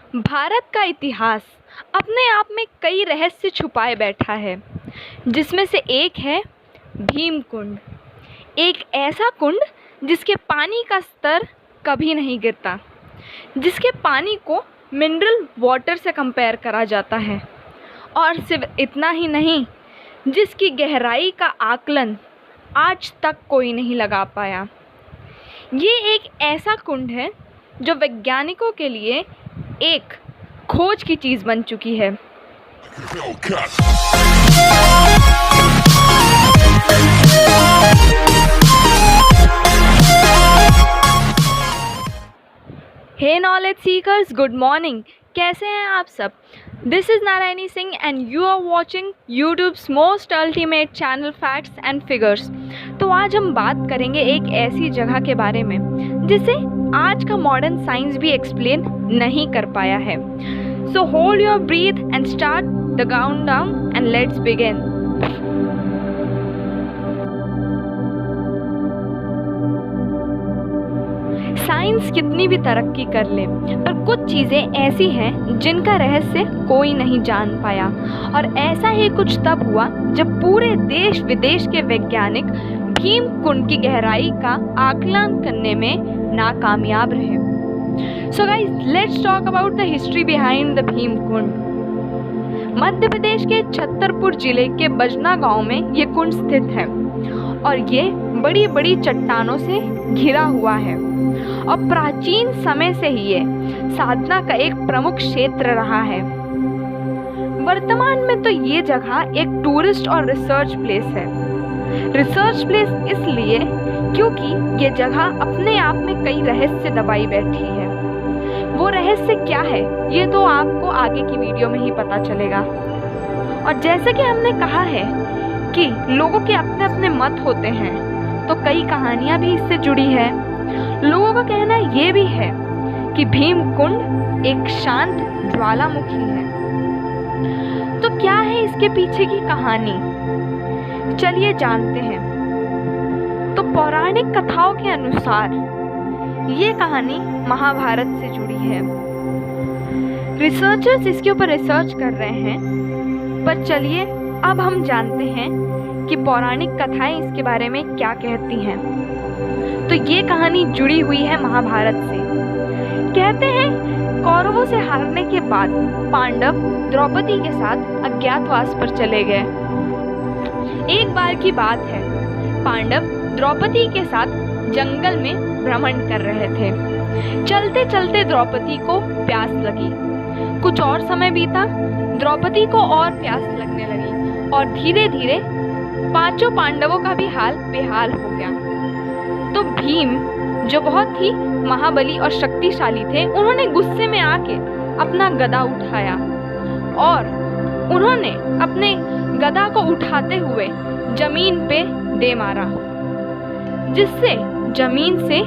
भारत का इतिहास अपने आप में कई रहस्य छुपाए बैठा है, जिसमें से एक है भीम कुंड। एक ऐसा कुंड जिसके पानी का स्तर कभी नहीं गिरता, जिसके पानी को मिनरल वाटर से कंपेयर करा जाता है, और सिर्फ इतना ही नहीं, जिसकी गहराई का आकलन आज तक कोई नहीं लगा पाया। ये एक ऐसा कुंड है जो वैज्ञानिकों के लिए एक खोज की चीज़ बन चुकी है। Hey knowledge seekers, good morning. कैसे हैं आप सब? This is Narayani Singh and you are watching YouTube's most ultimate channel facts and figures. तो आज हम बात करेंगे एक ऐसी जगह के बारे में जिसे आज का मॉडर्न साइंस भी एक्सप्लेन नहीं कर पाया है। So hold your breathe and start the countdown and let's begin. Science कितनी भी तरक्की कर ले, पर कुछ चीज़ें ऐसी हैं जिनका रहस्य कोई नहीं जान पाया। और ऐसा ही कुछ तब हुआ जब पूरे देश विदेश के वैज्ञानिक भीम कुंड की गहराई का आकलन करने में नाकामयाब रहे। So guys, let's talk about the history behind the Bhim Kund. Madhya Pradesh के छतरपुर जिले के बजना गांव में ये कुंड स्थित है और ये बड़ी बड़ी चट्टानों से घिरा हुआ है और प्राचीन समय से ही ये साधना का एक प्रमुख क्षेत्र रहा है। वर्तमान में तो ये जगह एक टूरिस्ट और रिसर्च प्लेस है। रिसर्च प्लेस इसलिए क्योंकि ये जगह अपने आप में कई रहस्य दबाई बैठी है। वो रहस्य क्या है, ये तो आपको आगे की वीडियो में ही पता चलेगा। और जैसे कि हमने कहा है कि लोगों के अपने अपने मत होते हैं, तो कई कहानियां भी इससे जुड़ी है। लोगों का कहना ये भी है कि भीम कुंड एक शांत ज्वालामुखी है। तो क्या है इसके पीछे की कहानी, चलिए जानते हैं। तो पौराणिक कथाओं के अनुसार ये कहानी महाभारत से जुड़ी है। रिसर्चर्स इसके ऊपर रिसर्च कर रहे हैं, पर चलिए अब हम जानते हैं कि पौराणिक कथाएं इसके बारे में क्या कहती हैं। तो ये कहानी जुड़ी हुई है महाभारत से। कहते हैं कौरवों से हारने के बाद पांडव द्रौपदी के साथ अज्ञातवास पर चले गए। एक बार की बात है, पांडव द्रौपदी के साथ जंगल में भ्रमण कर रहे थे। चलते चलते द्रौपदी को प्यास लगी। कुछ और समय बीता, द्रौपदी को और प्यास लगने लगी और धीरे धीरे पांचों पांडवों का भी हाल बेहाल हो गया। तो भीम, जो बहुत ही महाबली और शक्तिशाली थे, उन्होंने गुस्से में आके अपना गदा उठाया और उन्होंने अपने गदा को उठाते हुए जमीन पे दे मारा, जिससे जमीन से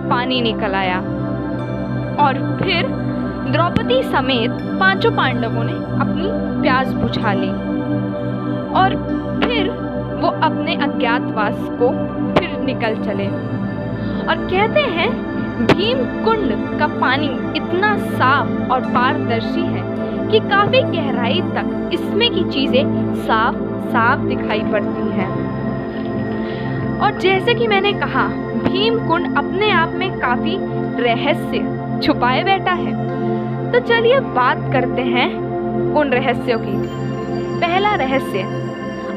पानी निकल आया। और फिर द्रौपदी समेत पांचों पांडवों ने अपनी प्यास बुझा ली और फिर वो अपने अज्ञातवास को फिर निकल चले। और कहते हैं भीम कुंड का पानी इतना साफ और पारदर्शी है कि काफी गहराई तक इसमें की चीजें साफ साफ दिखाई पड़ती हैं। और जैसे कि मैंने कहा, भीम कुंड अपने आप में काफी रहस्य छुपाए बैठा है। तो चलिए बात करते हैं उन रहस्यों की। पहला रहस्य,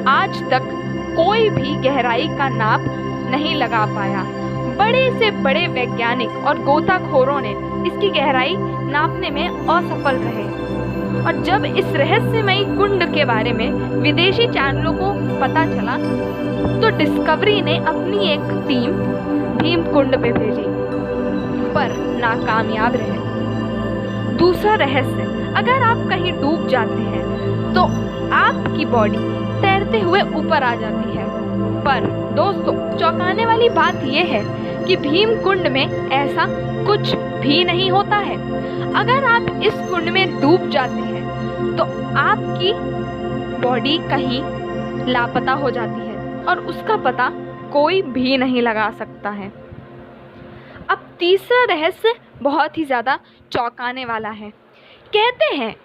आज तक कोई भी गहराई का नाप नहीं लगा पाया। बड़े से बड़े वैज्ञानिक और गोताखोरों ने इसकी गहराई नापने में असफल रहे। और जब इस रहस्यमयी कुंड के बारे में विदेशी चैनलों को पता चला, तो डिस्कवरी ने अपनी एक टीम भीम कुंड पे भेजी, पर नाकामयाब रहे। दूसरा रहस्य, अगर आप कहीं डूब जाते हैं तो आपकी बॉडी तैरते हुए ऊपर आ जाती है। पर दोस्तों, चौंकाने वाली बात यह है कि भीम कुंड में ऐसा कुछ भी नहीं होता है। अगर आप इस कुंड में डूब जाते हैं तो आपकी बॉडी कहीं लापता हो जाती है और उसका पता कोई भी नहीं लगा सकता है। अब तीसरा रहस्य बहुत ही ज़्यादा चौंकाने वाला है। कहते हैं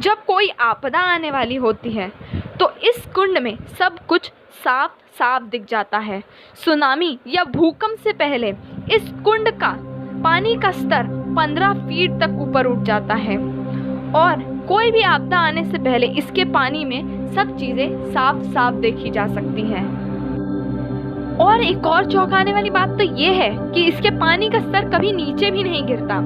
जब कोई आपदा आने वाली होती है तो इस कुंड में सब कुछ साफ साफ दिख जाता है। सुनामी या भूकंप से पहले इस कुंड का पानी का स्तर 15 फीट तक ऊपर उठ जाता है और कोई भी आपदा आने से पहले इसके पानी में सब चीज़ें साफ साफ देखी जा सकती हैं। और एक और चौंकाने वाली बात तो ये है कि इसके पानी का स्तर कभी नीचे भी नहीं गिरता।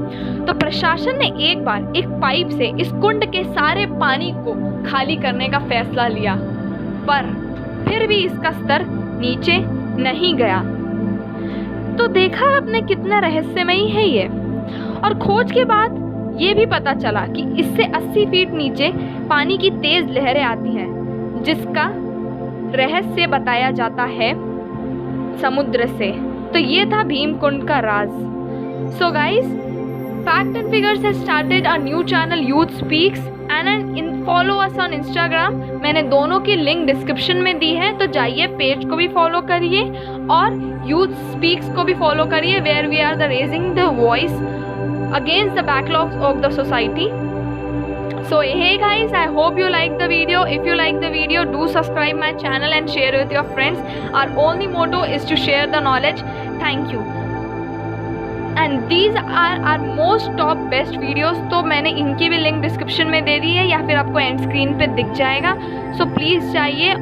तो प्रशासन ने एक बार एक पाइप से इस कुंड के सारे पानी को खाली करने का फैसला लिया, पर फिर भी इसका स्तर नीचे नहीं गया। तो देखा आपने कितना रहस्यमयी है ये। और खोज के बाद ये भी पता चला कि इससे 80 फीट नीचे पानी की तेज लहरें आती हैं, जिसका रहस्य बताया जाता है समुद्र से। तो ये था भीमकुंड का राज। So guys, fact and figures has started a new channel youth speaks and follow us on Instagram. मैंने दोनों की लिंक डिस्क्रिप्शन में दी है, तो जाइए पेज को भी फॉलो करिए और यूथ स्पीक्स को भी फॉलो करिए, where we are the raising the voice against the backlogs of the society. So hey guys, I hope you like the video. If you like the video, do subscribe my channel and share with your friends. Our only motto is to share the knowledge. Thank you. And these are our most top best videos. तो मैंने इनकी भी link description में दे दी है या फिर आपको and screen पे दिख जाएगा. So please जाइए